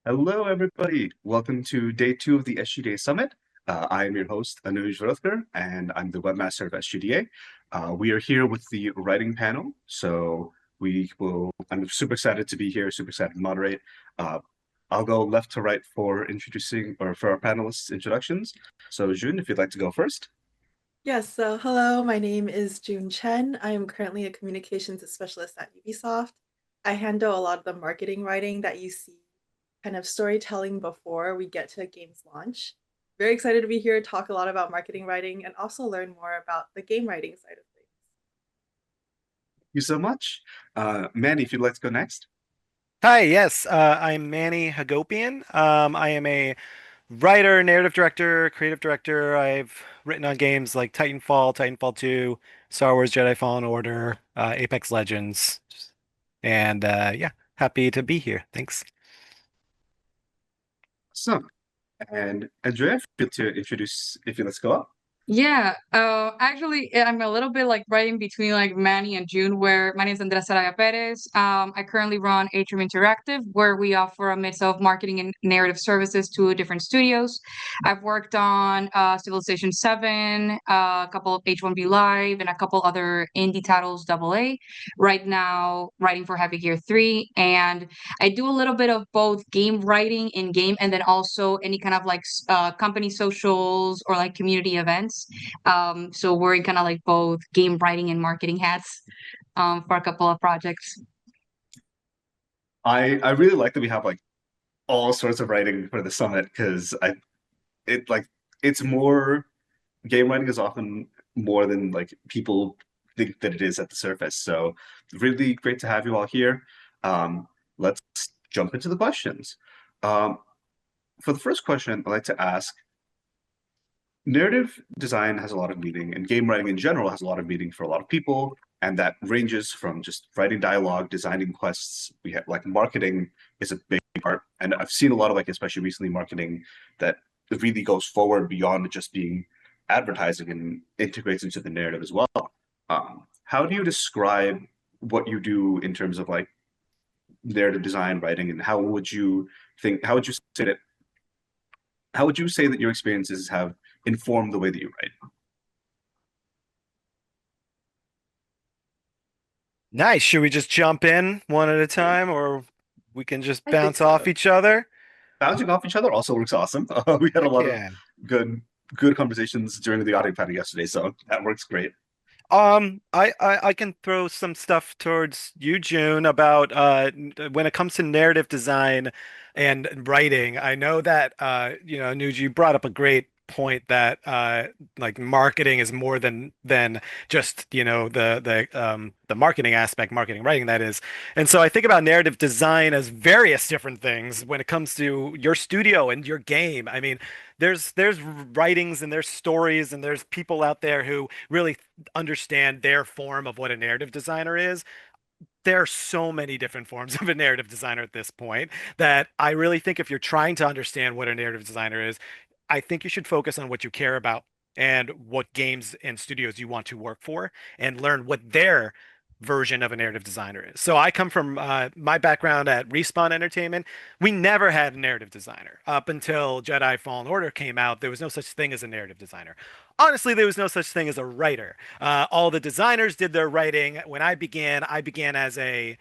Hello, everybody. Welcome to day two of the SGDA Summit. I am your host, Anuj Rothker, and I'm the webmaster of SGDA. We are here with the writing panel, I'm super excited to be here, super excited to moderate. Uh, I'll go left to right for introducing or for our panelists' introductions. So, Jun, if you'd like to go first. Yes, so hello, my name is Jun Chen. I am currently a communications specialist at Ubisoft. I handle a lot of the marketing writing that you see, kind of storytelling before we get to a game's launch. Very excited to be here, talk a lot about marketing writing, and also learn more about the game writing side of things. Thank you so much. Manny, if you'd like to go next. Hi, yes, I'm Manny Hagopian. I am a writer, narrative director, creative director. I've written on games like Titanfall, Titanfall 2, Star Wars Jedi Fallen Order, Apex Legends, and yeah, happy to be here. Thanks. So, and Andrea, feel to introduce if you'd like to go up. Yeah, actually, I'm a little bit like right in between like Manny and June, where my name is Andrea Saraya Perez. I currently run Atrium Interactive, where we offer a mix of marketing and narrative services to different studios. I've worked on Civilization 7, a couple of H1B Live, and a couple other indie titles, AA. Right now, writing for Heavy Gear 3, and I do a little bit of both game writing in game, and then also any kind of like company socials or like community events. So we're in kind of like both game writing and marketing hats for a couple of projects. I really like that we have like all sorts of writing for the summit because I it like it's more game writing is often more than like people think that it is at the surface. So really great to have you all here. Let's jump into the questions. Um, for the first question, I'd like to ask, narrative design has a lot of meaning, and game writing in general has a lot of meaning for a lot of people, and that ranges from just writing dialogue, designing quests. We have like marketing is a big part, and I've seen a lot of like, especially recently, marketing that really goes forward beyond just being advertising and integrates into the narrative as well. How do you describe what you do in terms of like narrative design writing, and how would you say that your experiences have informed the way that you write? Nice. Should we just jump in one at a time, or we can just I think bounce off so. each other? Bouncing off each other also works awesome. We had a Heck lot of yeah. good good conversations during the audio panel yesterday, so that works great. I can throw some stuff towards you, June, about when it comes to narrative design and writing. I know that Nuji, you brought up a great point that like marketing is more than just, the marketing aspect, marketing writing that is. And so I think about narrative design as various different things when it comes to your studio and your game. I mean, there's writings and there's stories and there's people out there who really understand their form of what a narrative designer is. There are so many different forms of a narrative designer at this point that I really think if you're trying to understand what a narrative designer is, I think you should focus on what you care about and what games and studios you want to work for and learn what their version of a narrative designer is. So I come from my background at Respawn Entertainment. We never had a narrative designer. Up until Jedi Fallen Order came out, there was no such thing as a narrative designer. Honestly, there was no such thing as a writer. All the designers did their writing. When I began as a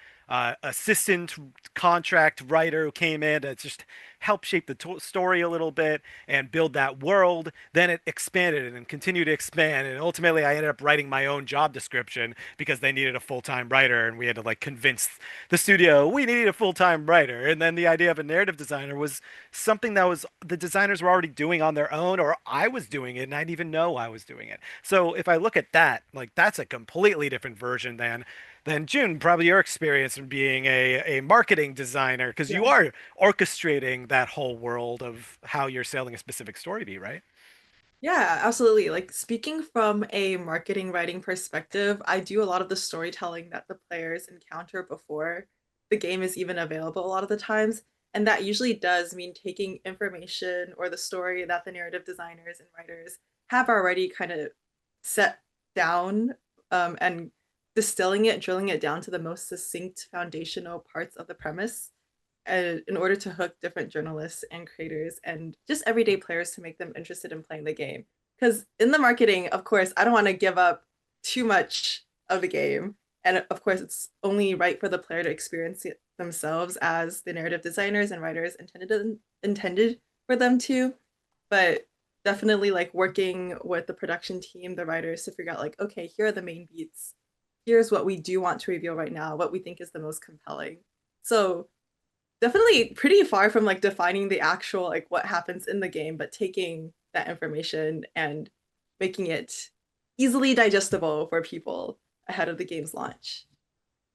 assistant contract writer who came in to just help shape the story a little bit and build that world. Then it expanded and continued to expand. And ultimately, I ended up writing my own job description because they needed a full-time writer. And we had to like convince the studio we needed a full-time writer. And then the idea of a narrative designer was something that was the designers were already doing on their own, or I was doing it and I didn't even know I was doing it. So if I look at that, like that's a completely different version than June, probably your experience in being a marketing designer, because you Yeah. are orchestrating that whole world of how you're selling a specific story beat, right? Yeah, absolutely. Like speaking from a marketing writing perspective, I do a lot of the storytelling that the players encounter before the game is even available a lot of the times. And that usually does mean taking information or the story that the narrative designers and writers have already kind of set down, and distilling it, drilling it down to the most succinct foundational parts of the premise. in order to hook different journalists and creators and just everyday players to make them interested in playing the game. Because in the marketing, of course, I don't want to give up too much of the game. And of course, it's only right for the player to experience it themselves as the narrative designers and writers intended for them to. But definitely like working with the production team, the writers to figure out like, okay, here are the main beats. Here's what we do want to reveal right now, what we think is the most compelling. So definitely pretty far from like defining the actual like what happens in the game, but taking that information and making it easily digestible for people ahead of the game's launch.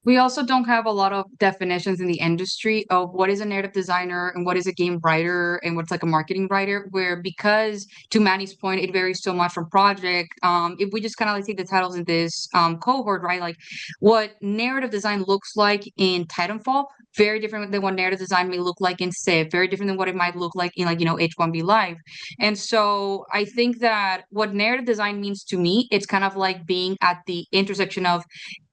We also don't have a lot of definitions in the industry of what is a narrative designer and what is a game writer and what's like a marketing writer, where because to Manny's point, it varies so much from project. If we just kind of like take the titles in this cohort, right? Like what narrative design looks like in Titanfall, very different than what narrative design may look like in Civ, very different than what it might look like in like, H1B Live. And so I think that what narrative design means to me, it's kind of like being at the intersection of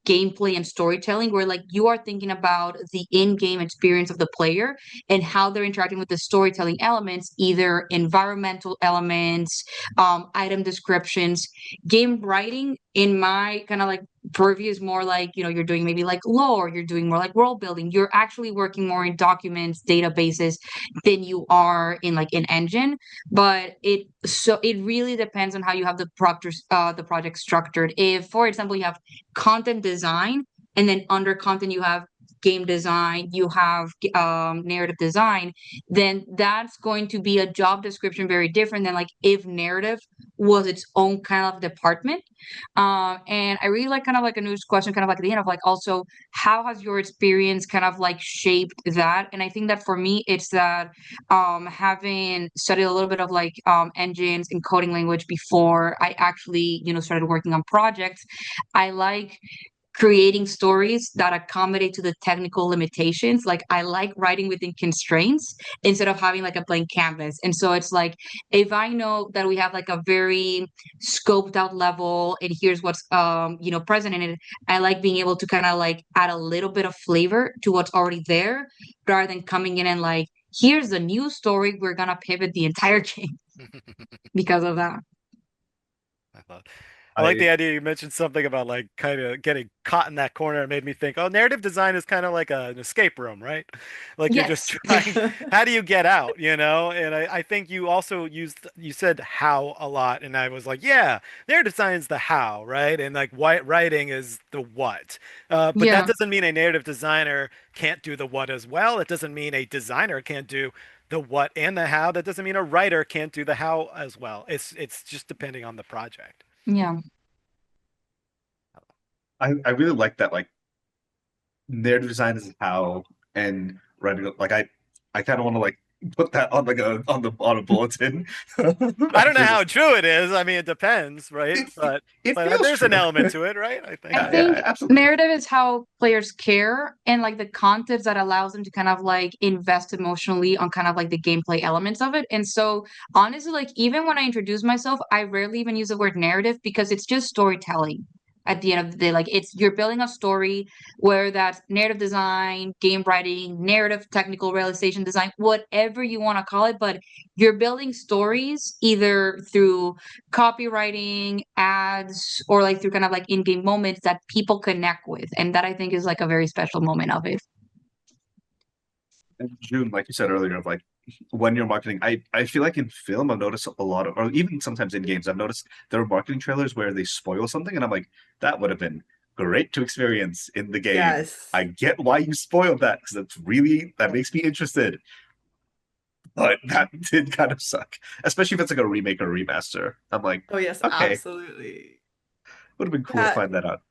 gameplay and storytelling, where like you are thinking about the in-game experience of the player and how they're interacting with the storytelling elements, either environmental elements, item descriptions. Game writing in my kind of like purview is more like, you're doing maybe like lore, you're doing more like world building, you're actually working more in documents, databases than you are in like an engine. But it really depends on how you have the project structured. If, for example, you have content design, and then under content you have game design, you have narrative design, then that's going to be a job description very different than like if narrative was its own kind of department. And I really like kind of like a news question, kind of like at the end of like also how has your experience kind of like shaped that? And I think that for me, it's that having studied a little bit of like engines and coding language before I actually, started working on projects, I like creating stories that accommodate to the technical limitations. Like I like writing within constraints instead of having like a blank canvas. And so it's like if I know that we have like a very scoped out level and here's what's present in it, I like being able to kind of like add a little bit of flavor to what's already there rather than coming in and like here's a new story, we're gonna pivot the entire game because of that. I thought. I like the I idea you mentioned something about like kind of getting caught in that corner. It made me think, oh, narrative design is kind of like an escape room, right? Like you're just Yes. trying, how do you get out, you know? And I think you also you said how a lot. And I was like, yeah, narrative design is the how, right? And like white writing is the what. But that Yeah. doesn't mean a narrative designer can't do the what as well. It doesn't mean a designer can't do the what and the how. That doesn't mean a writer can't do the how as well. It's just depending on the project. Yeah. I really like that like narrative design is how and writing like I kind of want to like put that on like on a bulletin. I I don't know feel how just true it is. I mean, it depends, right? it it But feels there's an true. element to it, right? I I think. Yeah, think yeah, absolutely. narrative is how players care and like the context that allows them to kind of like invest emotionally on kind of like the gameplay elements of it. And so honestly, like even when I introduce myself, I rarely even use the word narrative because it's just storytelling. At the end of the day, like it's you're building a story, whether that's narrative design, game writing, narrative technical realization design, whatever you want to call it, but you're building stories either through copywriting, ads, or like through kind of like in-game moments that people connect with. And that I think is like a very special moment of it. And June, like you said earlier, of like when you're marketing, I feel like in film I've noticed a lot of, or even sometimes in games, I've noticed there are marketing trailers where they spoil something, and I'm like, that would have been great to experience in the game. Yes. I get why you spoiled that because that makes me interested. But that did kind of suck, especially if it's like a remake or remaster. I'm like, Oh yes, okay, absolutely. would have been cool to Yeah, find that out.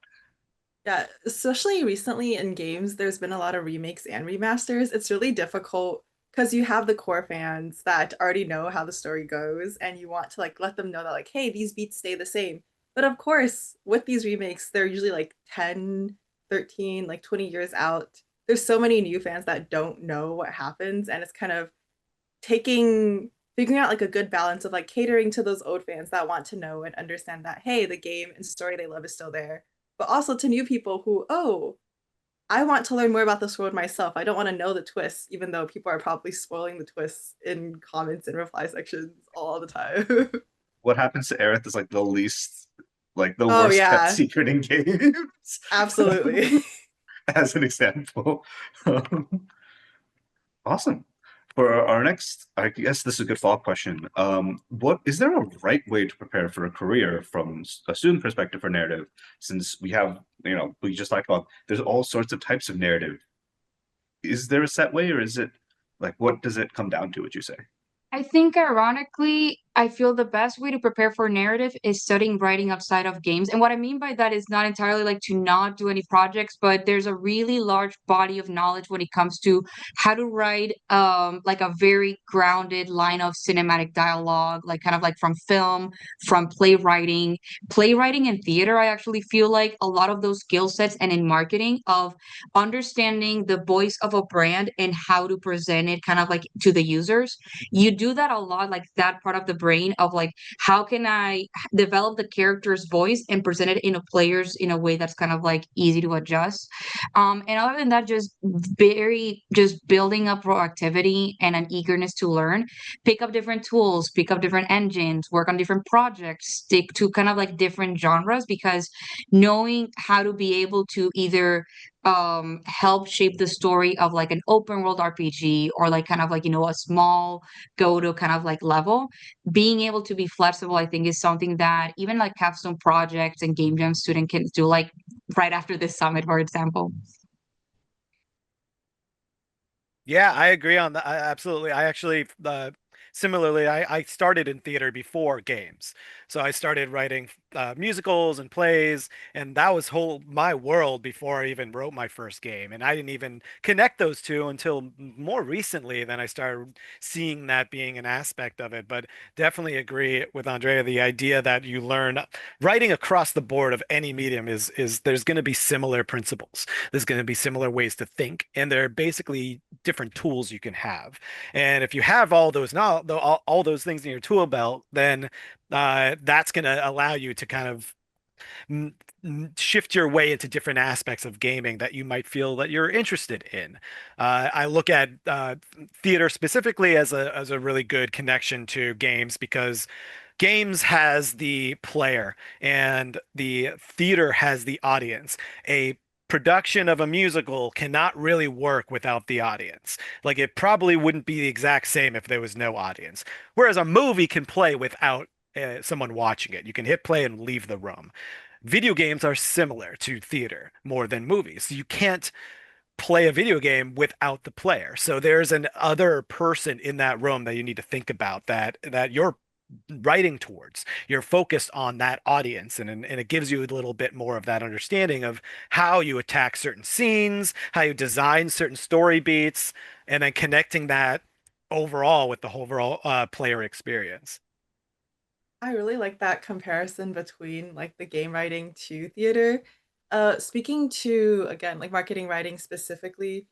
yeah, especially recently in games, there's been a lot of remakes and remasters. It's really difficult because you have the core fans that already know how the story goes, and you want to like let them know that like, hey, these beats stay the same. But of course, with these remakes, they're usually like 10, 13, like 20 years out. There's so many new fans that don't know what happens, and it's kind of figuring out like a good balance of like catering to those old fans that want to know and understand that hey, the game and story they love is still there, but also to new people who, oh, I want to learn more about this world myself. I don't want to know the twists, even though people are probably spoiling the twists in comments and reply sections all the time. What happens to Aerith is like the least, like the Oh worst kept yeah, secret in games. absolutely. As an example. Awesome. For our next, I guess this is a good follow-up question. What is there a right way to prepare for a career from a student perspective for narrative? Since we have, we just talked about there's all sorts of types of narrative. Is there a set way, or is it like what does it come down to, would you say? I think ironically, I feel the best way to prepare for narrative is studying writing outside of games. And what I mean by that is not entirely like to not do any projects, but there's a really large body of knowledge when it comes to how to write like a very grounded line of cinematic dialogue, like kind of like from film, from playwriting. Playwriting and theater, I actually feel like a lot of those skill sets and in marketing of understanding the voice of a brand and how to present it kind of like to the users, you do that a lot, like that part of the brain of like how can I develop the character's voice and present it in a player's in a way that's kind of like easy to adjust. And other than that, just building up proactivity and an eagerness to learn, pick up different tools, pick up different engines, work on different projects, stick to kind of like different genres, because knowing how to be able to either help shape the story of like an open world RPG or like kind of like a small go to kind of like level, being able to be flexible, I think is something that even like capstone projects and game jam student can do, like right after this summit, for example. Yeah, I agree on that. Absolutely. I actually, similarly, I started in theater before games. So I started writing musicals and plays, and that was whole my world before I even wrote my first game. And I didn't even connect those two until more recently. Then I started seeing that being an aspect of it. But definitely agree with Andrea, the idea that you learn writing across the board of any medium is there's going to be similar principles. There's going to be similar ways to think, and they're basically different tools you can have. And if you have all those now, all those things in your tool belt, then that's going to allow you to kind of shift your way into different aspects of gaming that you might feel that you're interested in. I look at theater specifically as a really good connection to games because games has the player and the theater has the audience. A production of a musical cannot really work without the audience. Like it probably wouldn't be the exact same if there was no audience. Whereas a movie can play without someone watching it. You can hit play and leave the room. Video games are similar to theater more than movies. You can't play a video game without the player. So there's an other person in that room that you need to think about that you're writing towards. You're focused on that audience, and it gives you a little bit more of that understanding of how you attack certain scenes, how you design certain story beats, and then connecting that overall with the overall player experience. I really like that comparison between like the game writing to theater. Speaking to again like marketing writing specifically,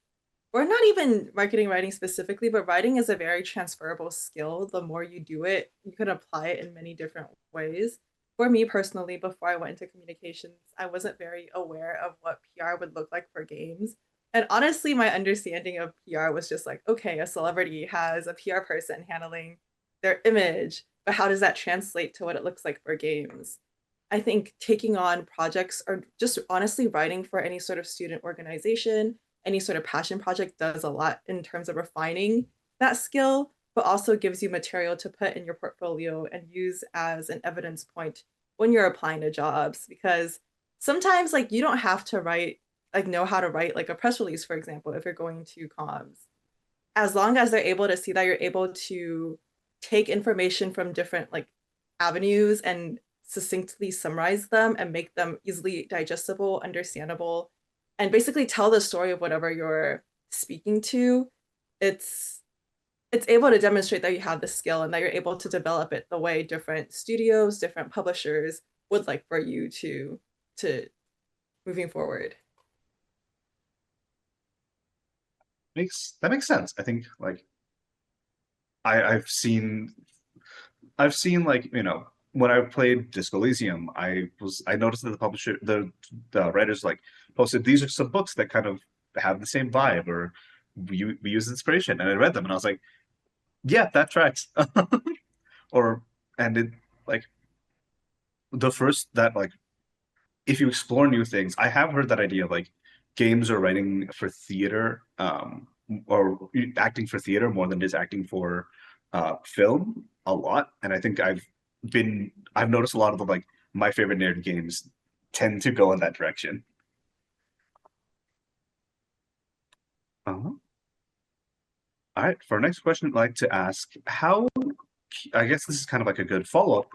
or not even marketing writing specifically, but writing is a very transferable skill. The more you do it, you can apply it in many different ways. For me personally, before I went into communications, I wasn't very aware of what PR would look like for games. And honestly, my understanding of PR was just like, okay, a celebrity has a PR person handling their image, but how does that translate to what it looks like for games? I think taking on projects or just honestly writing for any sort of student organization, any sort of passion project does a lot in terms of refining that skill, but also gives you material to put in your portfolio and use as an evidence point when you're applying to jobs. Because sometimes, like, you don't have to write, like, know how to write, like, a press release, for example, if you're going to comms. As long as they're able to see that you're able to take information from different, like, avenues and succinctly summarize them and make them easily digestible, understandable, and basically tell the story of whatever you're speaking to, it's it's able to demonstrate that you have the skill and that you're able to develop it the way different studios, different publishers would like for you to moving forward. Makes that makes sense. I think like I've seen like when I played Disco Elysium, I noticed that the publisher the writers like posted, these are some books that kind of have the same vibe, or we use inspiration, and I read them and I was like, yeah, that tracks. Or and it like the first that like if you explore new things, I have heard that idea of like games are writing for theater, or acting for theater more than it is acting for film a lot. And I think I've noticed a lot of the like my favorite narrative games tend to go in that direction. Uh-huh. All right, for our next question, I'd like to ask how, I guess this is kind of like a good follow-up,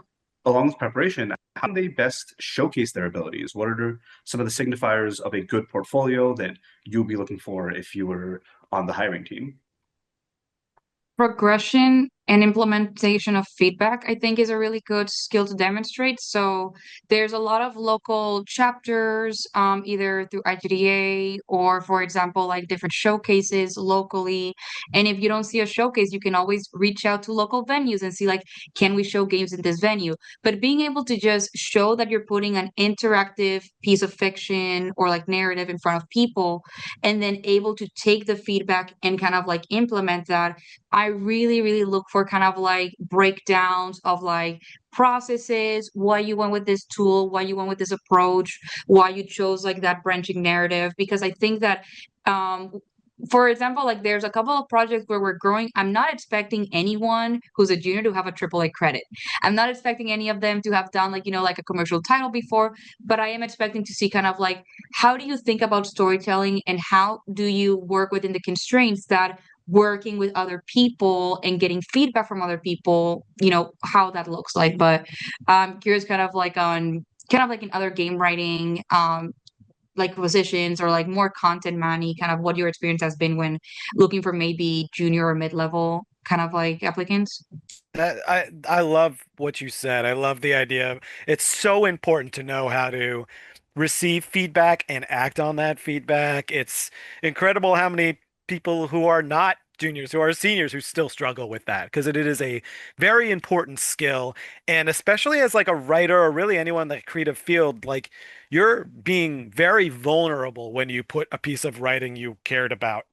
along with preparation, how can they best showcase their abilities? What are some of the signifiers of a good portfolio that you'll be looking for if you were on the hiring team? Progression and implementation of feedback, I think, is a really good skill to demonstrate. So there's a lot of local chapters, either through SGDA or, for example, like different showcases locally. And if you don't see a showcase, you can always reach out to local venues and see, like, can we show games in this venue? But being able to just show that you're putting an interactive piece of fiction or like narrative in front of people, and then able to take the feedback and kind of like implement that, I really, really look for kind of like breakdowns of like processes, why you went with this tool, why you went with this approach, why you chose like that branching narrative. Because I think that, for example, like there's a couple of projects where we're growing. I'm not expecting anyone who's a junior to have a AAA credit. I'm not expecting any of them to have done like, like a commercial title before, but I am expecting to see kind of like, how do you think about storytelling and how do you work within the constraints that working with other people and getting feedback from other people, how that looks like. But I'm curious kind of like on kind of like in other game writing, like positions or like more content manny, kind of what your experience has been when looking for maybe junior or mid-level kind of like applicants. I love what you said. I love the idea. It's so important to know how to receive feedback and act on that feedback. It's incredible how many people who are not juniors, who are seniors, who still struggle with that because it is a very important skill. And especially as like a writer or really anyone in the creative field, like you're being very vulnerable when you put a piece of writing you cared about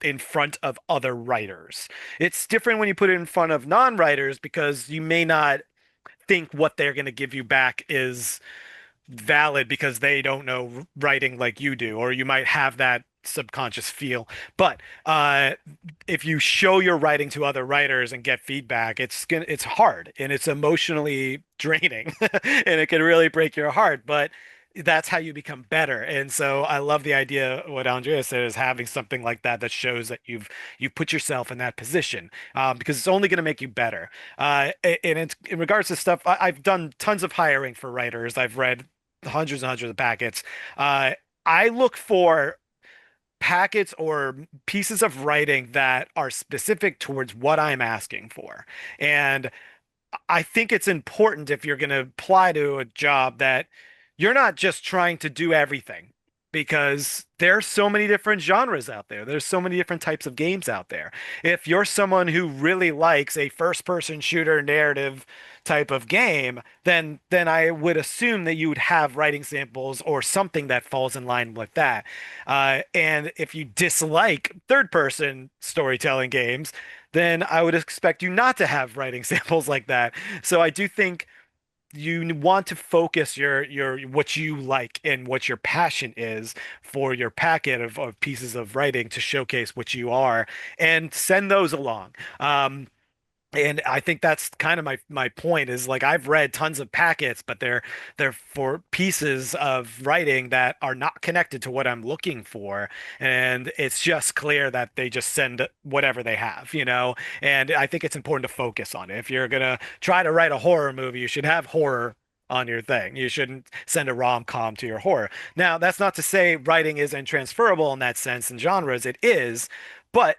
in front of other writers. It's different when you put it in front of non-writers because you may not think what they're going to give you back is valid because they don't know writing like you do, or you might have that subconscious feel. But if you show your writing to other writers and get feedback, it's hard and it's emotionally draining, and it can really break your heart. But that's how you become better. And so I love the idea what Andrea said is having something like that that shows that you've put yourself in that position, because it's only going to make you better. And it's, in regards to stuff, I've done tons of hiring for writers. I've read hundreds and hundreds of packets. Uh, I look for packets or pieces of writing that are specific towards what I'm asking for. And I think it's important if you're going to apply to a job that you're not just trying to do everything because there's so many different genres out there. There's so many different types of games out there. If you're someone who really likes a first-person shooter narrative type of game, then I would assume that you would have writing samples or something that falls in line with that. And if you dislike third-person storytelling games, then I would expect you not to have writing samples like that. So I do think you want to focus your what you like and what your passion is for your packet of pieces of writing to showcase what you are and send those along. And I think that's kind of my point is like I've read tons of packets, but they're for pieces of writing that are not connected to what I'm looking for. And it's just clear that they just send whatever they have, you know? And I think it's important to focus on it. If you're gonna try to write a horror movie, you should have horror on your thing. You shouldn't send a rom-com to your horror. Now, that's not to say writing isn't transferable in that sense in genres. It is, but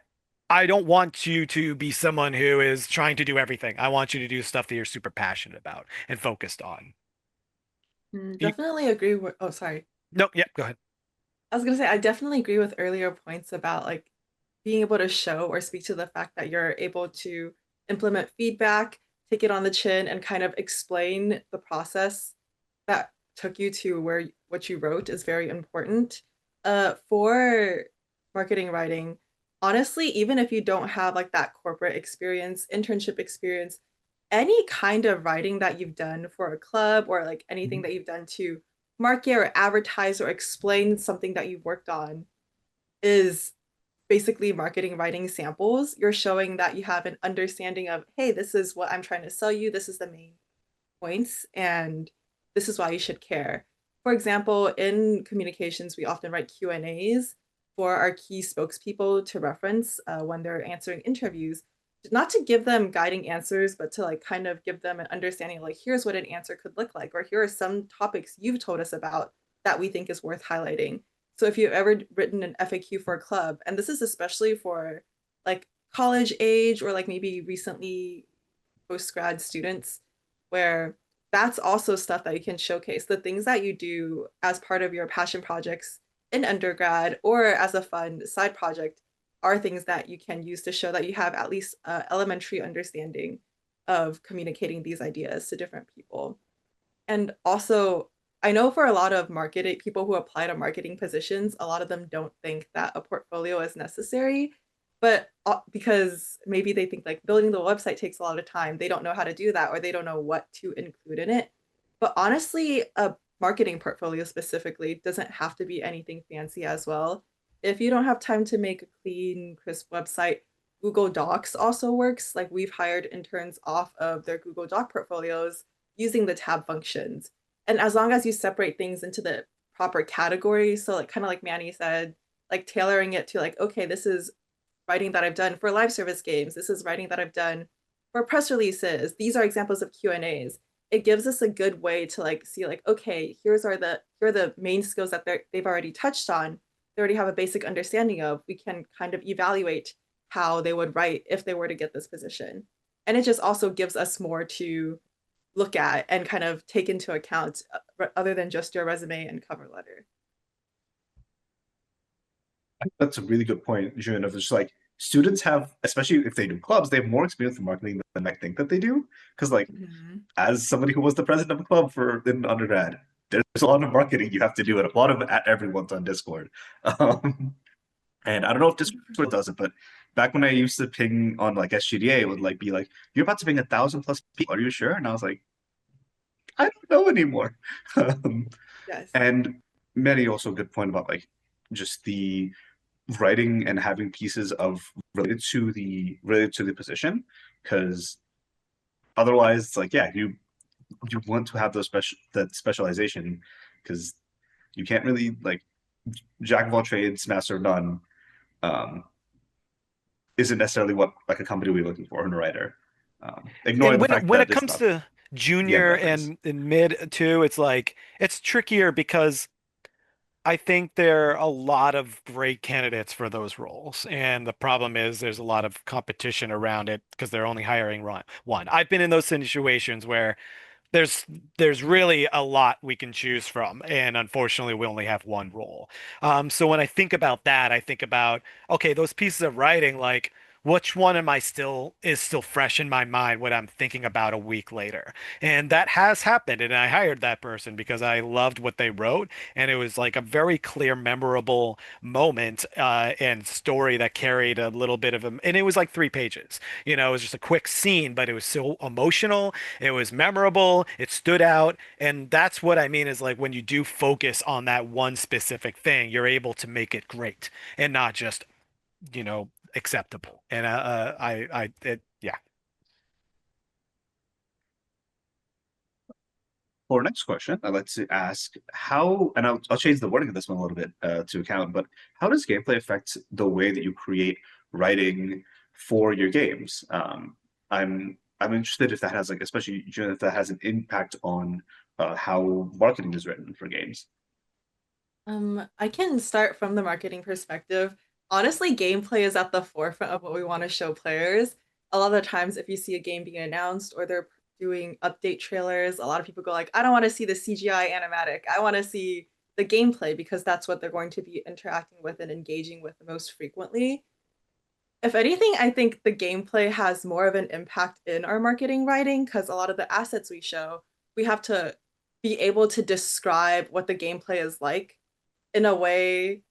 I don't want you to be someone who is trying to do everything. I want you to do stuff that you're super passionate about and focused on. You, Definitely agree with, oh, sorry. no, yeah, go ahead. I was gonna say I definitely agree with earlier points about like being able to show or speak to the fact that you're able to implement feedback, take it on the chin, and kind of explain the process that took you to where what you wrote is very important. For marketing writing, honestly, even if you don't have like that corporate experience, internship experience, any kind of writing that you've done for a club or like anything that you've done to market or advertise or explain something that you've worked on is basically marketing writing samples. You're showing that you have an understanding of, hey, this is what I'm trying to sell you. This is the main points, and this is why you should care. For example, in communications, we often write Q&As for our key spokespeople to reference when they're answering interviews, not to give them guiding answers, but to like kind of give them an understanding of like, here's what an answer could look like, or here are some topics you've told us about that we think is worth highlighting. So if you've ever written an FAQ for a club, and this is especially for like college age or like maybe recently post grad students, where that's also stuff that you can showcase. The things that you do as part of your passion projects in undergrad or as a fun side project are things that you can use to show that you have at least elementary understanding of communicating these ideas to different people. And also, I know for a lot of marketing people who apply to marketing positions, a lot of them don't think that a portfolio is necessary, but because maybe they think like building the website takes a lot of time, they don't know how to do that or they don't know what to include in it. But honestly, a marketing portfolio specifically doesn't have to be anything fancy as well. If you don't have time to make a clean, crisp website, Google Docs also works. Like we've hired interns off of their Google Doc portfolios using the tab functions. And as long as you separate things into the proper categories, so like kind of like Manny said, like tailoring it to like, okay, this is writing that I've done for live service games. This is writing that I've done for press releases. These are examples of Q&As. It gives us a good way to like see like, okay, here are the main skills that they've already touched on. They already have a basic understanding of. We can kind of evaluate how they would write if they were to get this position. And it just also gives us more to look at and kind of take into account other than just your resume and cover letter. That's a really good point, Jun, of just like students have, especially if they do clubs, they have more experience in marketing than I think that they do. Because like as somebody who was the president of a club for in undergrad, there's a lot of marketing you have to do, and a lot of everyone's on Discord. And I don't know if Discord does it, but back when I used to ping on like SGDA, it would like be like, "You're about to ping 1,000+ people. Are you sure?" And I was like, "I don't know anymore." Yes. And Manny also a good point about like just the writing and having pieces of related to the position, because otherwise it's like, yeah, you want to have those that specialization, because you can't really like jack of all trades, master of none, um, isn't necessarily what like a company will be looking for in a writer. Ignoring And the when fact when that it it's comes not to the end junior reference. and mid too, it's like it's trickier because I think there are a lot of great candidates for those roles. And the problem is there's a lot of competition around it because they're only hiring one. I've been in those situations where there's there's really a lot we can choose from, and unfortunately, we only have one role. So when I think about that, I think about okay, those pieces of writing, like which one am I still is still fresh in my mind when I'm thinking about a week later, and that has happened. And I hired that person because I loved what they wrote, and it was like a very clear, memorable moment and story that carried a little bit of a, and it was like 3 pages. It was just a quick scene, but it was so emotional, it was memorable, it stood out, and that's what I mean is like when you do focus on that one specific thing, you're able to make it great and not just, acceptable. And yeah. For our next question, I'd like to ask how, and I'll change the wording of this one a little bit to account, but how does gameplay affect the way that you create writing for your games? I'm interested if that has like, especially if that has an impact on how marketing is written for games. I can start from the marketing perspective. Honestly, gameplay is at the forefront of what we want to show players. A lot of the times, if you see a game being announced or they're doing update trailers, a lot of people go like, "I don't want to see the CGI animatic. I want to see the gameplay because that's what they're going to be interacting with and engaging with the most frequently." If anything, I think the gameplay has more of an impact in our marketing writing because a lot of the assets we show, we have to be able to describe what the gameplay is like in a way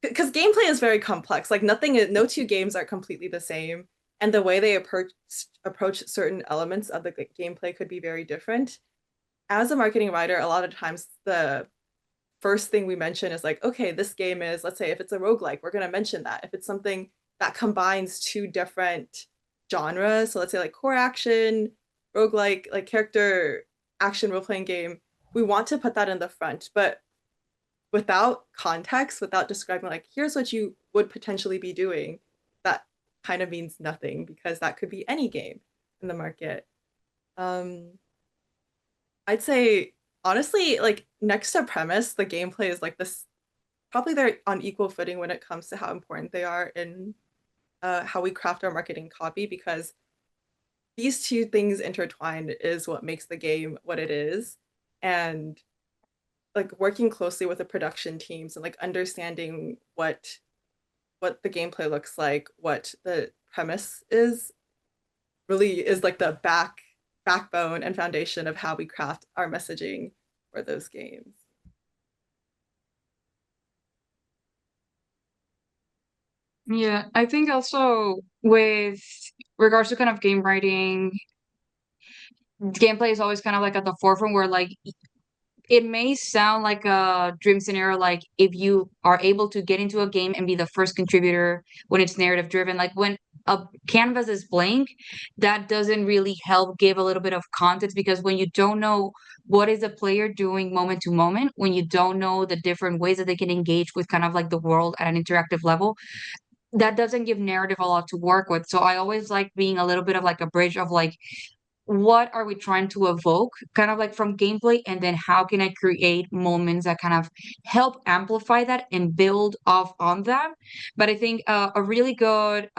because gameplay is very complex. Like no two games are completely the same, and the way they approach certain elements of the gameplay could be very different. As a marketing writer, a lot of times the first thing we mention is like, okay, this game is, let's say if it's a roguelike, we're going to mention that. If it's something that combines two different genres, so let's say like core action, roguelike, like character action role playing game, we want to put that in the front. But without context, without describing like, here's what you would potentially be doing, that kind of means nothing because that could be any game in the market. Um, I'd say honestly, like next to premise, the gameplay is like this. Probably they're on equal footing when it comes to how important they are in how we craft our marketing copy because these two things intertwined is what makes the game what it is. And like working closely with the production teams and like understanding what the gameplay looks like, what the premise is, really is like the backbone and foundation of how we craft our messaging for those games. Yeah, I think also with regards to kind of game writing, gameplay is always kind of like at the forefront where like it may sound like a dream scenario, like if you are able to get into a game and be the first contributor when it's narrative driven, like when a canvas is blank, that doesn't really help give a little bit of context because when you don't know what is the player doing moment to moment, when you don't know the different ways that they can engage with kind of like the world at an interactive level, that doesn't give narrative a lot to work with. So I always like being a little bit of like a bridge of like what are we trying to evoke kind of like from gameplay and then how can I create moments that kind of help amplify that and build off on that. But I think a really good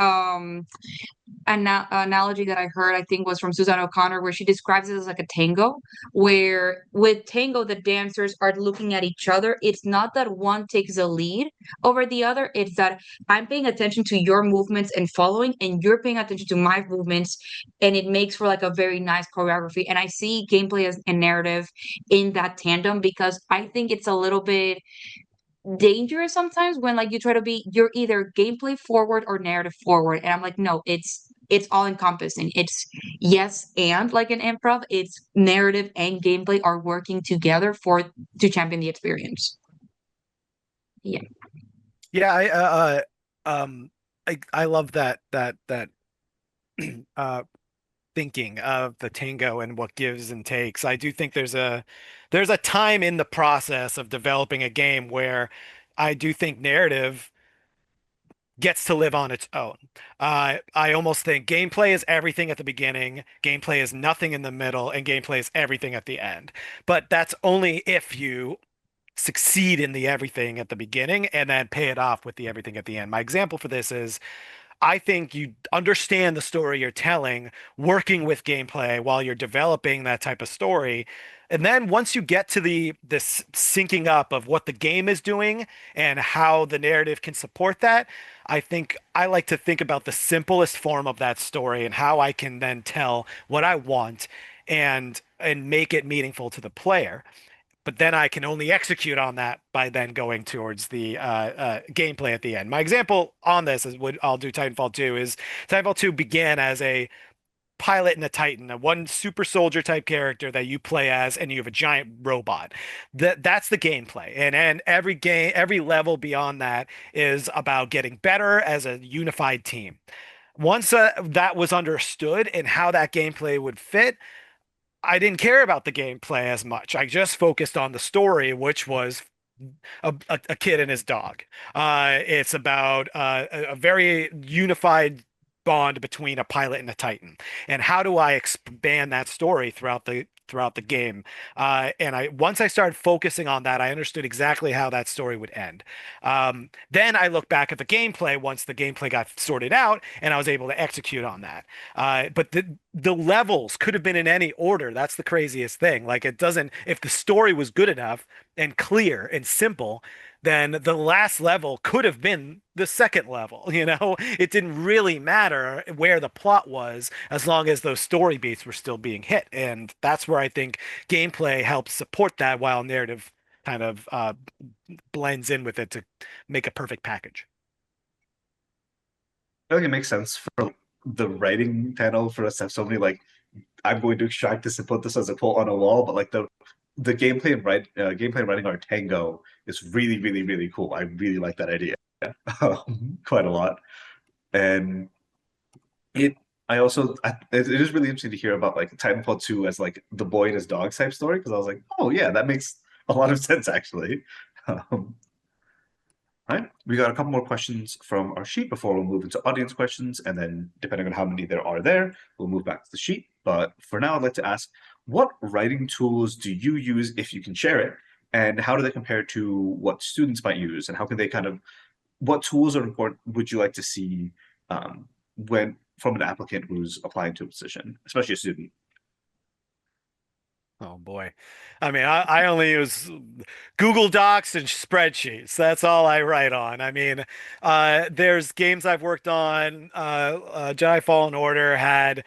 analogy that I heard, I think, was from Susan O'Connor, where she describes it as like a tango, where with tango, the dancers are looking at each other. It's not that one takes a lead over the other, it's that I'm paying attention to your movements and following, and you're paying attention to my movements, and it makes for like a very nice choreography. And I see gameplay as a narrative in that tandem because I think it's a little bit dangerous sometimes when like you try to be you're either gameplay forward or narrative forward and I'm like no, it's all encompassing. It's yes and like an improv, it's narrative and gameplay are working together for to champion the experience. Yeah. Yeah, I love that uh thinking of the tango and what gives and takes. I do think there's a time in the process of developing a game where I do think narrative gets to live on its own. I almost think gameplay is everything at the beginning, gameplay is nothing in the middle, and gameplay is everything at the end. But that's only if you succeed in the everything at the beginning and then pay it off with the everything at the end. My example for this is I think you understand the story you're telling, working with gameplay while you're developing that type of story. And then once you get to this syncing up of what the game is doing and how the narrative can support that, I think I like to think about the simplest form of that story and how I can then tell what I want and make it meaningful to the player. But then I can only execute on that by then going towards the gameplay at the end. My example on this is what I'll do Titanfall 2 is Titanfall 2 began as a pilot and a Titan, a one super soldier type character that you play as, and you have a giant robot. That's the gameplay. And every game, every level beyond that is about getting better as a unified team. Once that was understood and how that gameplay would fit, I didn't care about the gameplay as much. I just focused on the story, which was a kid and his dog. It's about a very unified bond between a pilot and a Titan, and how do I expand that story throughout the game? And I once I started focusing on that, I understood exactly how that story would end. Then I look back at the gameplay once the gameplay got sorted out, and I was able to execute on that. But the levels could have been in any order. That's the craziest thing. Like it doesn't, if the story was good enough and clear and simple, then the last level could have been the second level. It didn't really matter where the plot was as long as those story beats were still being hit. And that's where I think gameplay helps support that while narrative kind of blends in with it to make a perfect package. I think it makes sense for the writing panel for us to have so many like I'm going to extract this and put this as a quote on a wall, but like the gameplay and writing our Tango is really really really cool. I really like that idea quite a lot, and it it is really interesting to hear about like Titanfall 2 as like the boy and his dog type story because I was like, oh yeah, that makes a lot of sense actually. Um, all right, we got a couple more questions from our sheet before we'll move into audience questions, and then depending on how many there are there, we'll move back to the sheet. But for now, I'd like to ask, what writing tools do you use if you can share it, and how do they compare to what students might use, and how can they kind of, what tools are important would you like to see when from an applicant who's applying to a position, especially a student? Oh boy. I mean, I only use Google Docs and spreadsheets. That's all I write on. I mean, there's games I've worked on. Jedi Fallen Order had,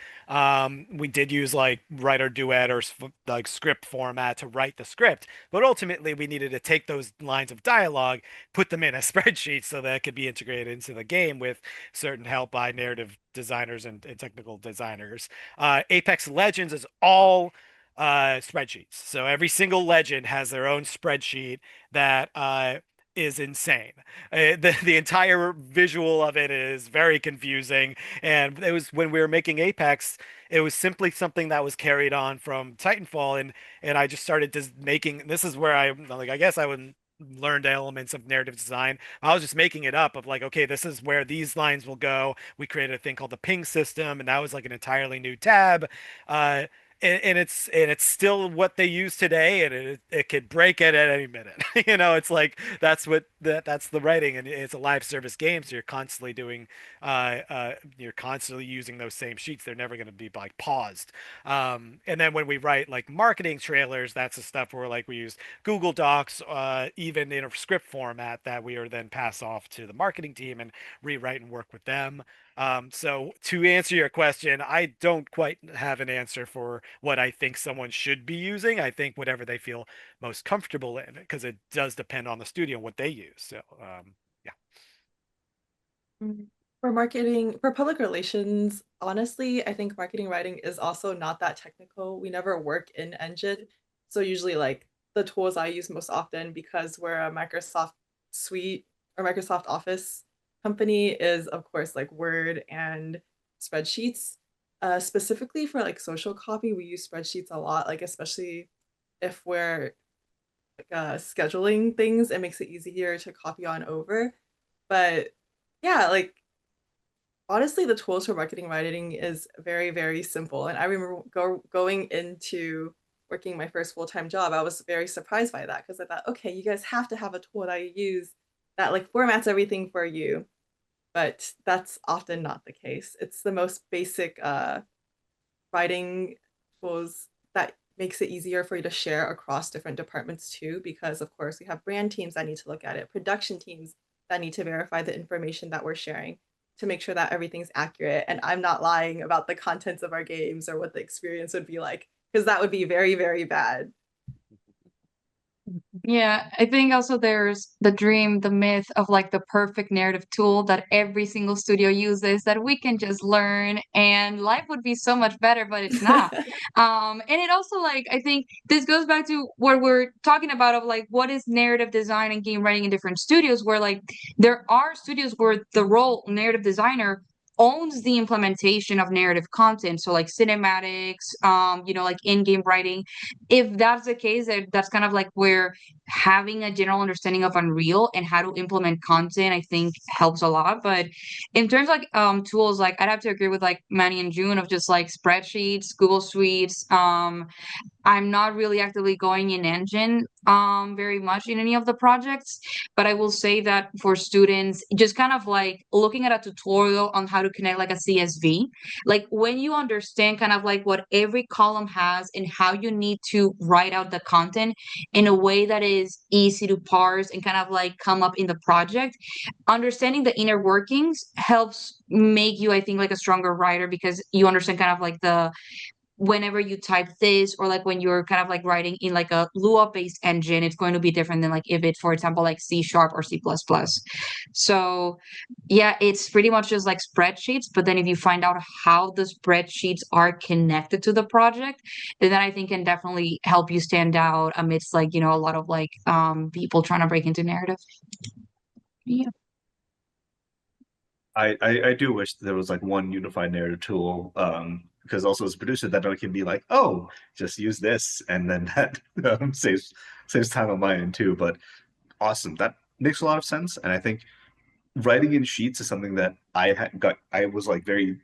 we did use like Writer Duet or like script format to write the script, but ultimately we needed to take those lines of dialogue, put them in a spreadsheet so that it could be integrated into the game with certain help by narrative designers and technical designers. Apex Legends is all spreadsheets. So every single legend has their own spreadsheet that is insane. The entire visual of it is very confusing. And it was when we were making Apex, it was simply something that was carried on from Titanfall, and I just started just making. This is where I like. I guess I would learned elements of narrative design. I was just making it up of like, okay, this is where these lines will go. We created a thing called the ping system, and that was like an entirely new tab. Uh, and it's still what they use today, and it could break it at any minute. You know, it's like that's the writing, and it's a live service game, so you're constantly using those same sheets. They're never going to be like paused. And then when we write like marketing trailers, that's the stuff where like we use Google Docs, even in a script format that we are then pass off to the marketing team and rewrite and work with them. So to answer your question, I don't quite have an answer for what I think someone should be using. I think whatever they feel most comfortable in, because it does depend on the studio and what they use. So, yeah. For marketing, for public relations, honestly, I think marketing writing is also not that technical. We never work in Engine. So usually like the tools I use most often because we're a Microsoft suite or Microsoft Office company is of course like Word and spreadsheets. Specifically for like social copy, we use spreadsheets a lot, like especially if we're like scheduling things, it makes it easier to copy on over. But yeah, like honestly, the tools for marketing writing is very, very simple. And I remember going into working my first full-time job, I was very surprised by that because I thought, okay, you guys have to have a tool that you use that like formats everything for you. But that's often not the case. It's the most basic writing tools that makes it easier for you to share across different departments too, because of course we have brand teams that need to look at it, production teams that need to verify the information that we're sharing to make sure that everything's accurate. And I'm not lying about the contents of our games or what the experience would be like, because that would be very, very bad. Yeah, I think also there's the dream, the myth of like the perfect narrative tool that every single studio uses that we can just learn and life would be so much better, but it's not. And it also like I think this goes back to what we're talking about of like what is narrative design and game writing in different studios where like there are studios where the role narrative designer owns the implementation of narrative content. So like cinematics, like in-game writing. If that's the case, that's kind of like where having a general understanding of Unreal and how to implement content, I think helps a lot. But in terms of like tools, like I'd have to agree with like Manny and June of just like spreadsheets, Google Suites, I'm not really actively going in Engine very much in any of the projects, but I will say that for students, just kind of like looking at a tutorial on how to connect like a CSV, like when you understand kind of like what every column has and how you need to write out the content in a way that is easy to parse and kind of like come up in the project, understanding the inner workings helps make you, I think, like a stronger writer because you understand kind of like whenever you type this, or like when you're kind of like writing in like a Lua based engine, it's going to be different than like if it's, for example, like C# or C++. So yeah, it's pretty much just like spreadsheets, but then if you find out how the spreadsheets are connected to the project, then that I think can definitely help you stand out amidst like, a lot of like people trying to break into narrative. Yeah. I do wish there was like one unified narrative tool, because also as a producer that I can be like, oh, just use this, and then that saves time on my end too. But awesome, that makes a lot of sense, and I think writing in sheets is something that I was like very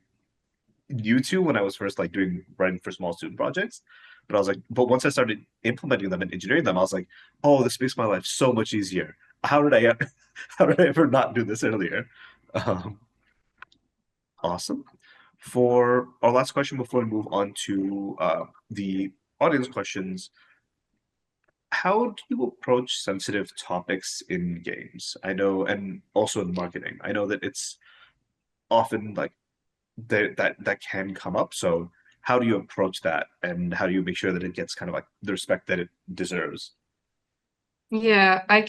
new to when I was first like doing writing for small student projects. But I was like, but once I started implementing them and engineering them, I was like, oh, this makes my life so much easier. How did I how did I ever not do this earlier? Um, Awesome. For our last question before we move on to the audience questions, how do you approach sensitive topics in games? I know, and also in marketing. I know that it's often like that can come up. So how do you approach that, and how do you make sure that it gets kind of like the respect that it deserves? Yeah, I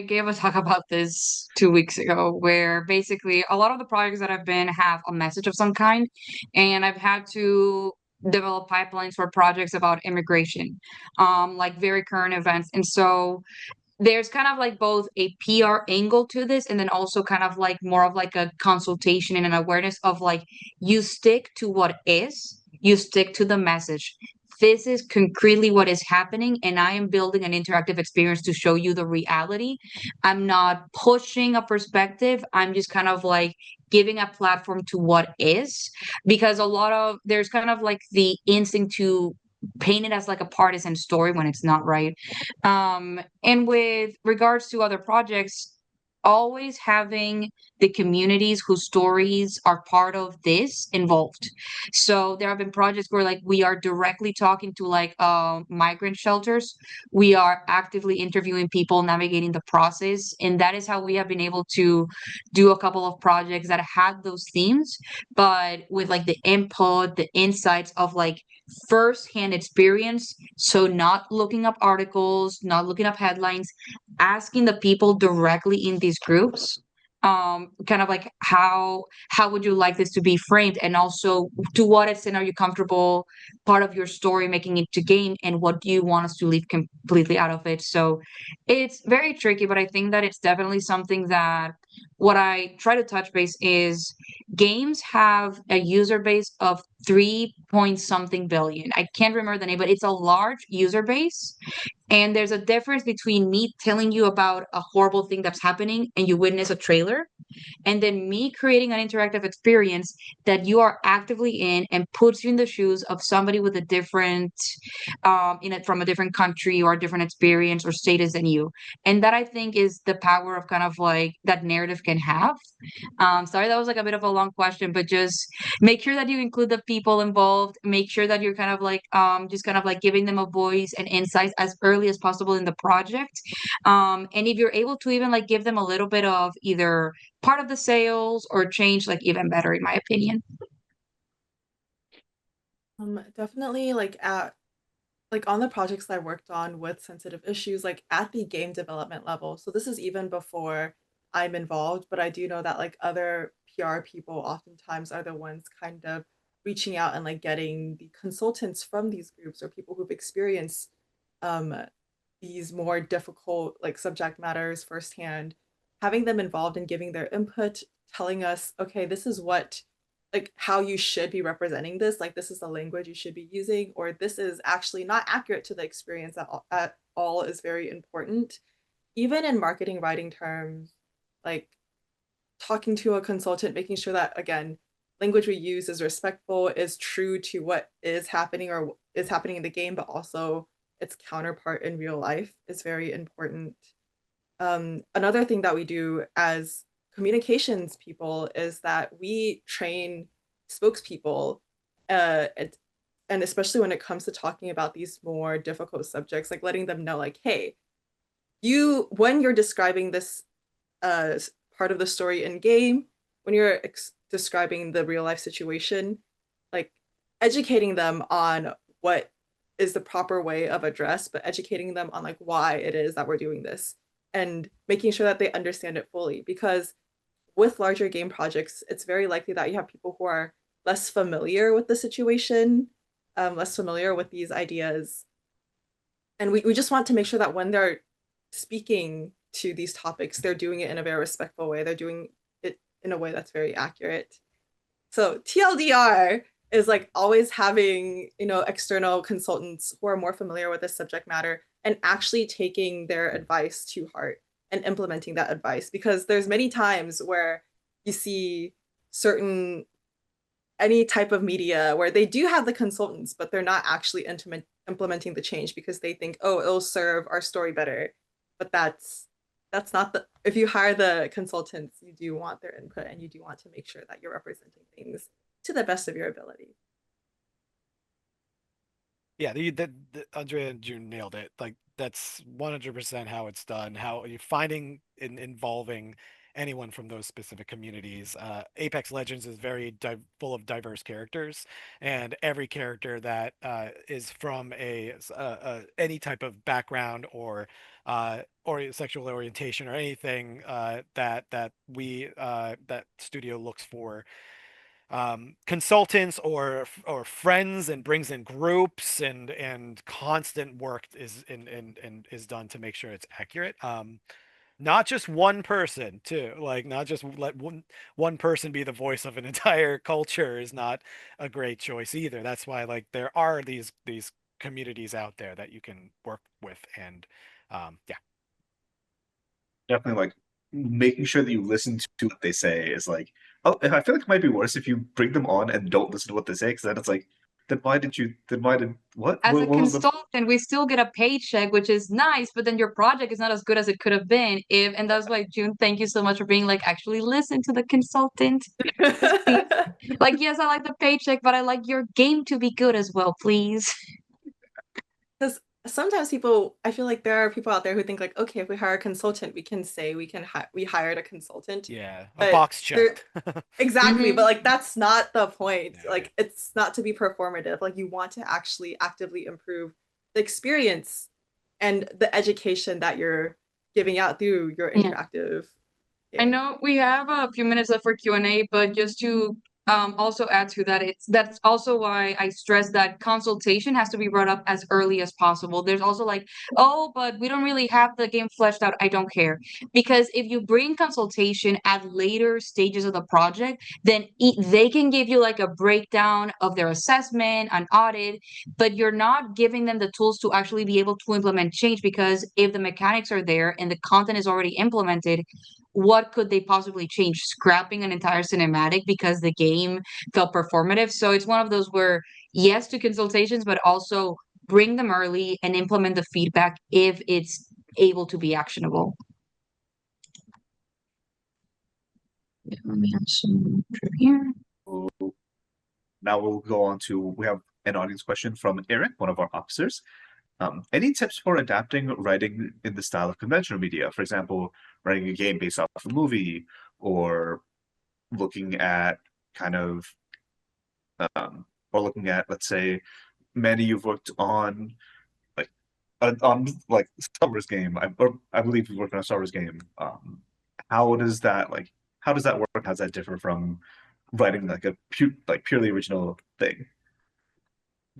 gave a talk about this 2 weeks ago, where basically a lot of the projects that I've been have a message of some kind, and I've had to develop pipelines for projects about immigration, like very current events. And so there's kind of like both a PR angle to this, and then also kind of like more of like a consultation and an awareness of like, you stick to what is, you stick to the message. This is concretely what is happening, and I am building an interactive experience to show you the reality. I'm not pushing a perspective. I'm just kind of like giving a platform to what is, because there's kind of like the instinct to paint it as like a partisan story when it's not, right? And with regards to other projects, always having the communities whose stories are part of this involved. So there have been projects where like we are directly talking to like migrant shelters. We are actively interviewing people navigating the process. And that is how we have been able to do a couple of projects that had those themes, but with like the input, the insights of like first-hand experience. So not looking up articles, not looking up headlines, asking the people directly in these groups, kind of like how would you like this to be framed, and also to what extent are you comfortable part of your story making it to game, and what do you want us to leave completely out of it. So it's very tricky, but I think that it's definitely something that what I try to touch base is games have a user base of 3 point something billion. I can't remember the name, but it's a large user base. And there's a difference between me telling you about a horrible thing that's happening and you witness a trailer, and then me creating an interactive experience that you are actively in and puts you in the shoes of somebody with a different in it from a different country or a different experience or status than you. And that I think is the power of kind of like that narrative can have. Sorry, that was like a bit of a long question, but just make sure that you include the people involved. Make sure that you're kind of like just kind of like giving them a voice and insights as early as possible in the project. And if you're able to even like give them a little bit of either part of the sales or change, like even better, in my opinion. Definitely like on the projects that I worked on with sensitive issues, like at the game development level. So this is even before I'm involved, but I do know that like other PR people oftentimes are the ones kind of reaching out and like getting the consultants from these groups or people who've experienced um these more difficult like subject matters firsthand, having them involved and giving their input, telling us, okay, this is what like how you should be representing this, like this is the language you should be using, or this is actually not accurate to the experience at all is very important. Even in marketing writing terms, like talking to a consultant, making sure that again, language we use is respectful, is true to what is happening or is happening in the game, but also its counterpart in real life is very important. Another thing that we do as communications people is that we train spokespeople, and especially when it comes to talking about these more difficult subjects, like letting them know, like, hey, you when you're describing this uh part of the story in game, when you're describing the real life situation, like educating them on what is the proper way of address, but educating them on like why it is that we're doing this and making sure that they understand it fully. Because with larger game projects, it's very likely that you have people who are less familiar with the situation, less familiar with these ideas. And we just want to make sure that when they're speaking to these topics, they're doing it in a very respectful way. They're doing it in a way that's very accurate. So TLDR is like always having, external consultants who are more familiar with this subject matter and actually taking their advice to heart and implementing that advice, because there's many times where you see certain any type of media where they do have the consultants, but they're not actually implementing the change because they think, oh, it'll serve our story better. But that's not the if you hire the consultants, you do want their input and you do want to make sure that you're representing things to the best of your ability. Yeah, the Andrea and June nailed it. Like that's 100% how it's done. How you finding and involving anyone from those specific communities. Apex Legends is very full of diverse characters, and every character that is from any type of background or sexual orientation or anything that studio looks for consultants or friends and brings in groups and constant work and is done to make sure it's accurate. Not just one person too, like not just let one person be the voice of an entire culture is not a great choice either. That's why like there are these communities out there that you can work with and yeah. Definitely like making sure that you listen to what they say is like, oh, I feel like it might be worse if you bring them on and don't listen to what they say, because then it's like, then why did, As a what was the, consultant, we still get a paycheck, which is nice, but then your project is not as good as it could have been if, and that's why, June, thank you so much for being like, actually listen to the consultant. Please. Like, yes, I like the paycheck, but I like your game to be good as well, please. Because sometimes people, I feel like there are people out there who think like, okay, if we hire a consultant, we can say we hired a consultant, Yeah, a but box they're check. exactly, but Hmm. like that's not the point. Yeah, yeah. Like it's not to be performative. Like you want to actually actively improve the experience and the education that you're giving out through your Yeah. interactive I game. know we have a few minutes left for Q&A, but just to also add to that, that's also why I stress that consultation has to be brought up as early as possible. There's also like, oh, but we don't really have the game fleshed out. I don't care. Because if you bring consultation at later stages of the project, then they can give you like a breakdown of their assessment, an audit, but you're not giving them the tools to actually be able to implement change, because if the mechanics are there and the content is already implemented, what could they possibly change? Scrapping an entire cinematic because the game felt performative. So it's one of those where yes to consultations, but also bring them early and implement the feedback if it's able to be actionable. Yeah, let me have some here. now we'll go on to, we have an audience question from Eric, one of our officers. Any tips for adapting writing in the style of conventional media? For example, writing a game based off a movie, or looking at kind of, or looking at, let's say, Manny, you've worked on like like Star Wars game. I believe you've worked on a Star Wars game. How does that like how does that work? How does that differ from writing like a purely original thing?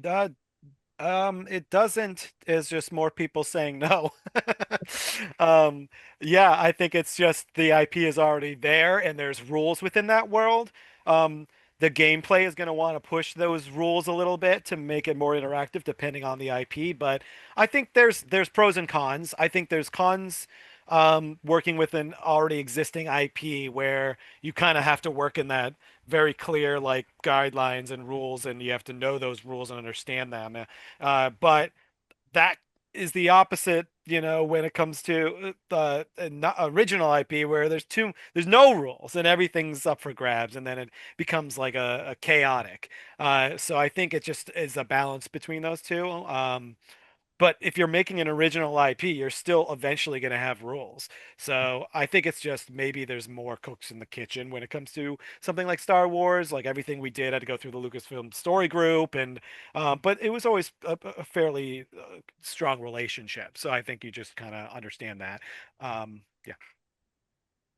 Uh, it doesn't. It's just more people saying no. Um, yeah, I think it's just the IP is already there and there's rules within that world. The gameplay is going to want to push those rules a little bit to make it more interactive depending on the IP, but I think there's pros and cons. I think there's cons working with an already existing IP where you kind of have to work in that very clear like guidelines and rules and you have to know those rules and understand them. But that is the opposite, when it comes to original IP where there's no rules and everything's up for grabs, and then it becomes like a chaotic. So I think it just is a balance between those two. But if you're making an original IP, you're still eventually going to have rules. So I think it's just maybe there's more cooks in the kitchen when it comes to something like Star Wars. Like everything we did had to go through the Lucasfilm story group, and but it was always a fairly strong relationship. So I think you just kind of understand that. Yeah.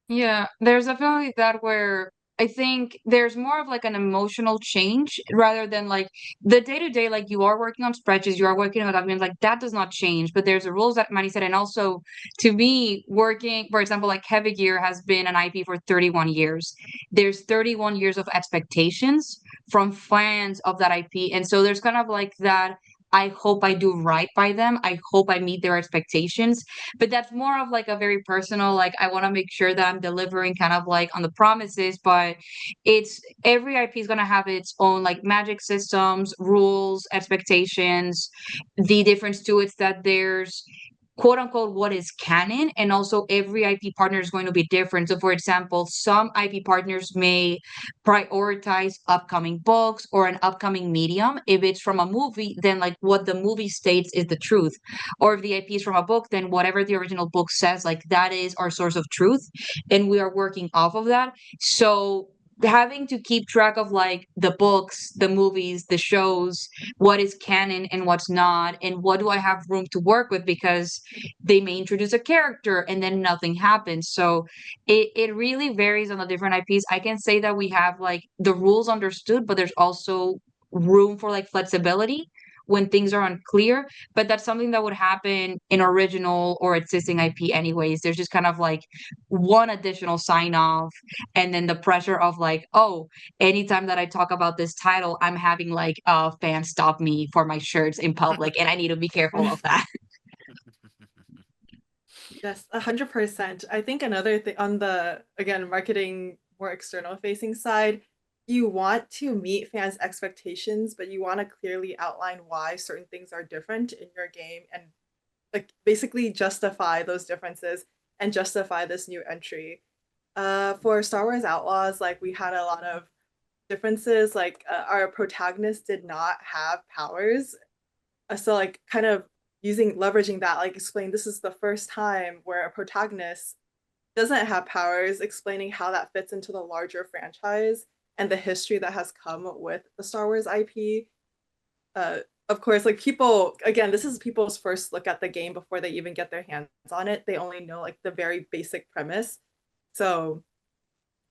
Yeah, there's definitely that where I think there's more of like an emotional change rather than like the day to day, like you are working on spreadsheets, you are working on documents, like that does not change. But there's the rules that Manny said. And also to me, working, for example, like Heavy Gear has been an IP for 31 years. There's 31 years of expectations from fans of that IP. And so there's kind of like that. I hope I do right by them. I hope I meet their expectations, but that's more of like a very personal, like I want to make sure that I'm delivering kind of like on the promises. But it's every IP is going to have its own like magic systems, rules, expectations. The difference to it's that there's quote unquote what is canon, and also every IP partner is going to be different. So for example, some IP partners may prioritize upcoming books or an upcoming medium. If it's from a movie, then like what the movie states is the truth, or if the IP is from a book, then whatever the original book says, like that is our source of truth, and we are working off of that. So having to keep track of like the books, the movies, the shows, what is canon and what's not, and what do I have room to work with, because they may introduce a character and then nothing happens. So it really varies on the different IPs. I can say that we have like the rules understood, but there's also room for like flexibility when things are unclear. But that's something that would happen in original or existing IP anyways. There's just kind of like one additional sign off, and then the pressure of like, oh, anytime that I talk about this title, I'm having like fans stop me for my shirts in public, and I need to be careful of that. Yes, 100%. I think another thing on the, again, marketing, more external facing side, you want to meet fans' expectations, but you want to clearly outline why certain things are different in your game and like basically justify those differences and justify this new entry. For Star Wars Outlaws, like we had a lot of differences. Like our protagonist did not have powers, so like kind of using leveraging that, like explain this is the first time where a protagonist doesn't have powers, explaining how that fits into the larger franchise and the history that has come with the Star Wars IP. uh of course, like people, again, this is people's first look at the game before they even get their hands on it. They only know like the very basic premise. So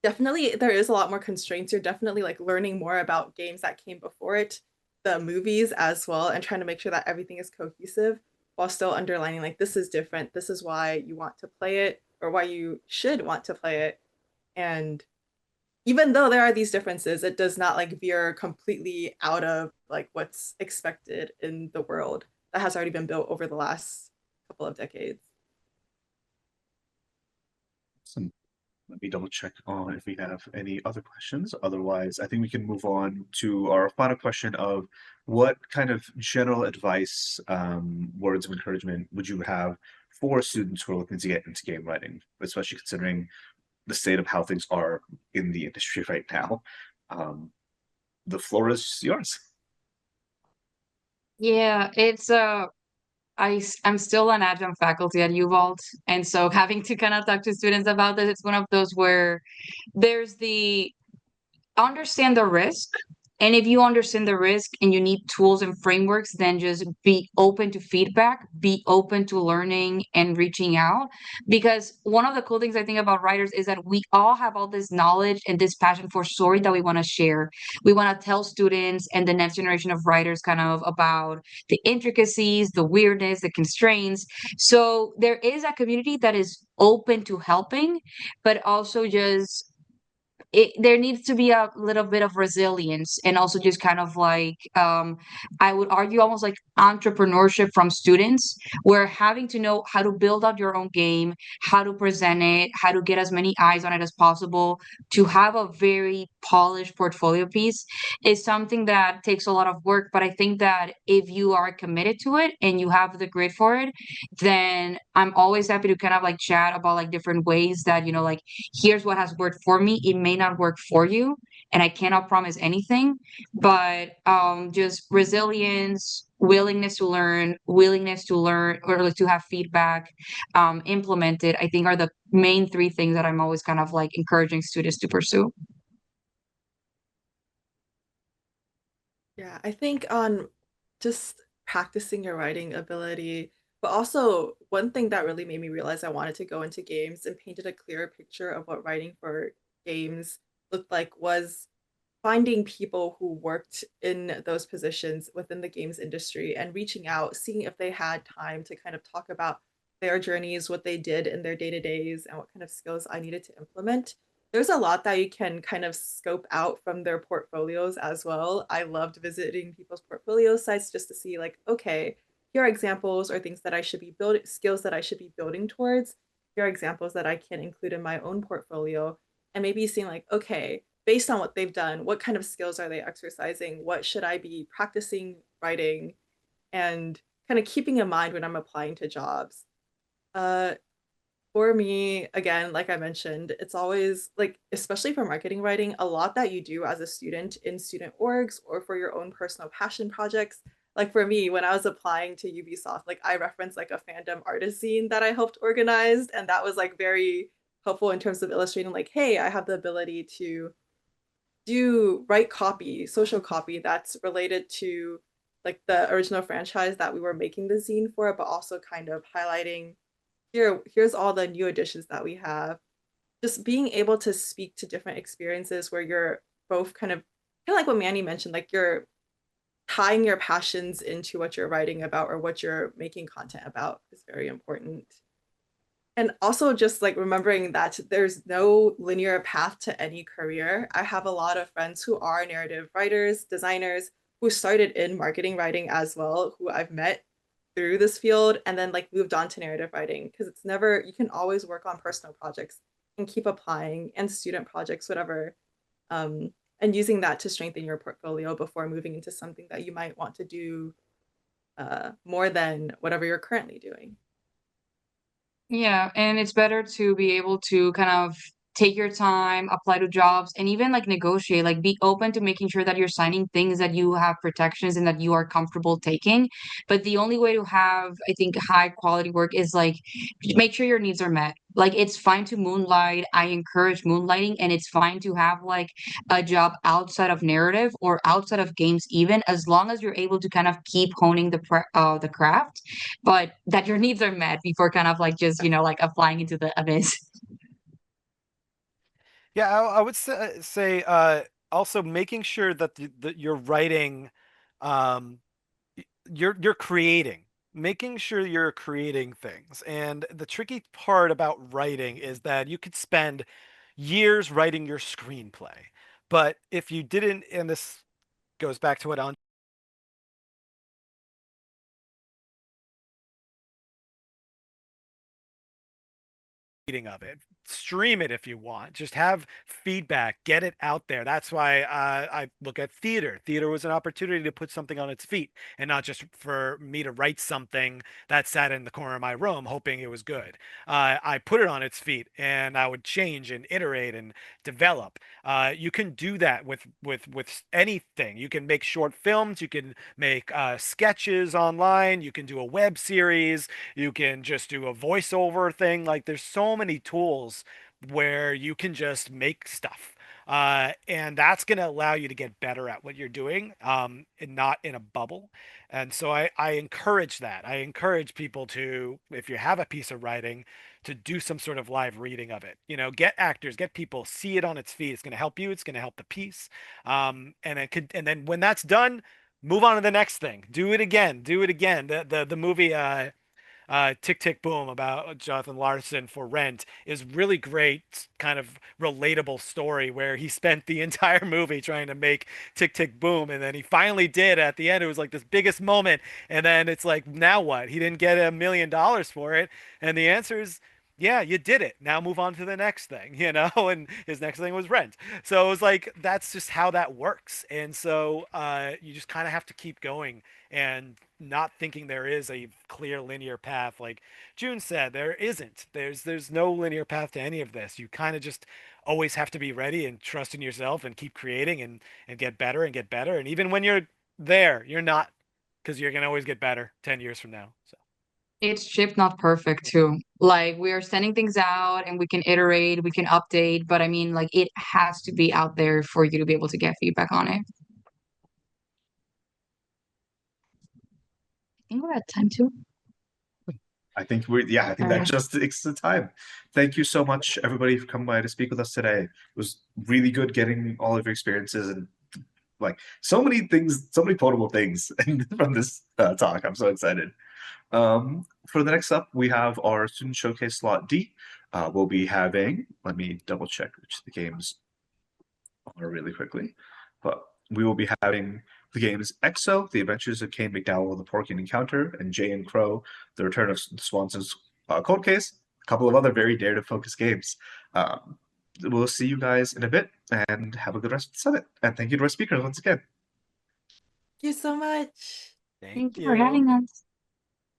definitely there is a lot more constraints. You're definitely like learning more about games that came before it, the movies as well, and trying to make sure that everything is cohesive while still underlining like this is different, this is why you want to play it or why you should want to play it. And even though there are these differences, it does not like veer completely out of like what's expected in the world that has already been built over the last couple of decades. Awesome. Let me double check on if we have any other questions. Otherwise, I think we can move on to our final question of what kind of general advice, words of encouragement would you have for students who are looking to get into game writing, especially considering the state of how things are in the industry right now. The floor is yours. Yeah, it's I'm still an adjunct faculty at UVault, and so having to kind of talk to students about this, it's one of those where there's the understand the risk. And if you understand the risk and you need tools and frameworks, then just be open to feedback, be open to learning and reaching out. Because one of the cool things I think about writers is that we all have all this knowledge and this passion for story that we want to share. We want to tell students and the next generation of writers kind of about the intricacies, the weirdness, the constraints. So there is a community that is open to helping, but also just there needs to be a little bit of resilience, and also just kind of like I would argue almost like entrepreneurship from students, where having to know how to build out your own game, how to present it, how to get as many eyes on it as possible, to have a very polished portfolio piece is something that takes a lot of work. But I think that if you are committed to it and you have the grit for it, then I'm always happy to kind of like chat about like different ways that, like, here's what has worked for me. It may not work for you, and I cannot promise anything, but just resilience, willingness to learn, or like to have feedback implemented, I think are the main three things that I'm always kind of like encouraging students to pursue. Yeah, I think on just practicing your writing ability, but also one thing that really made me realize I wanted to go into games and painted a clearer picture of what writing for games looked like was finding people who worked in those positions within the games industry and reaching out, seeing if they had time to kind of talk about their journeys, what they did in their day to days, and what kind of skills I needed to implement. There's a lot that you can kind of scope out from their portfolios as well. I loved visiting people's portfolio sites just to see, like, okay, here are examples or things that I should be building, skills that I should be building towards. Here are examples that I can include in my own portfolio. And maybe seeing, like, okay, based on what they've done, what kind of skills are they exercising? What should I be practicing writing? And kind of keeping in mind when I'm applying to jobs. Uh, for me, again, like I mentioned, it's always like, especially for marketing writing, a lot that you do as a student in student orgs or for your own personal passion projects. Like for me, when I was applying to Ubisoft, like I referenced like a fandom artist scene that I helped organize, and that was like very helpful in terms of illustrating like, hey, I have the ability to do write copy, social copy that's related to like the original franchise that we were making the zine for, but also kind of highlighting here's all the new additions that we have. Just being able to speak to different experiences where you're both kind of like what Manny mentioned, like you're tying your passions into what you're writing about or what you're making content about is very important. And also just like remembering that there's no linear path to any career. I have a lot of friends who are narrative writers, designers, who started in marketing writing as well, who I've met through this field and then like moved on to narrative writing because it's never, you can always work on personal projects and keep applying and student projects, whatever. Um, and using that to strengthen your portfolio before moving into something that you might want to do more than whatever you're currently doing. Yeah, and it's better to be able to kind of take your time, apply to jobs, and even like negotiate, like be open to making sure that you're signing things that you have protections and that you are comfortable taking. But the only way to have, I think, high quality work is like make sure your needs are met. Like it's fine to moonlight. I encourage moonlighting, and it's fine to have like a job outside of narrative or outside of games, even as long as you're able to kind of keep honing the craft, but that your needs are met before kind of like just, like applying into the abyss. Yeah, I would say also making sure that that you're writing, um, you're creating, making sure you're creating things. And the tricky part about writing is that you could spend years writing your screenplay, but if you didn't, and this goes back to what of it. Stream it if you want. Just have feedback, get it out there. That's why I look at theater. Theater was an opportunity to put something on its feet and not just for me to write something that sat in the corner of my room hoping it was good. I put it on its feet and I would change and iterate and develop. You can do that with anything. You can make short films. You can make sketches online. You can do a web series. You can just do a voiceover thing. Like there's so many tools where you can just make stuff. And that's going to allow you to get better at what you're doing, and not in a bubble. And so I encourage that. I encourage people to, if you have a piece of writing, to do some sort of live reading of it. Get actors, get people, see it on its feet. It's going to help you. It's going to help the piece. And then when that's done, move on to the next thing. Do it again. Do it again. The movie Tick Tick Boom about Jonathan Larson for Rent is really great, kind of relatable story where he spent the entire movie trying to make Tick Tick Boom, and then he finally did at the end. It was like this biggest moment, and then it's like, now what? He didn't get $1 million for it, and the answer is, yeah, you did it. Now move on to the next thing, And his next thing was Rent. So it was like that's just how that works, and so you just kind of have to keep going and not thinking there is a clear linear path. Like June said, there isn't. There's no linear path to any of this. You kind of just always have to be ready and trust in yourself and keep creating and get better and get better. And even when you're there, you're not because you're gonna always get better 10 years from now. So It's shipped not perfect too. Like we are sending things out and we can iterate, we can update, but I mean like it has to be out there for you to be able to get feedback on it. I think we're at time too. I think I think that just takes the time. Thank you so much, everybody, for coming by to speak with us today. It was really good getting all of your experiences and like so many things, so many quotable things from this talk. I'm so excited. For the next up, we have our student showcase slot D. We'll be having, let me double check which the games are really quickly, but we will be having the games EXO, The Adventures of Kane McDowell, The Porking Encounter, and Jay and Crow, The Return of Swanson's Cold Case, a couple of other very narrative-focused games. We'll see you guys in a bit, and have a good rest of the summit. And thank you to our speakers once again. Thank you so much. Thank you for having us.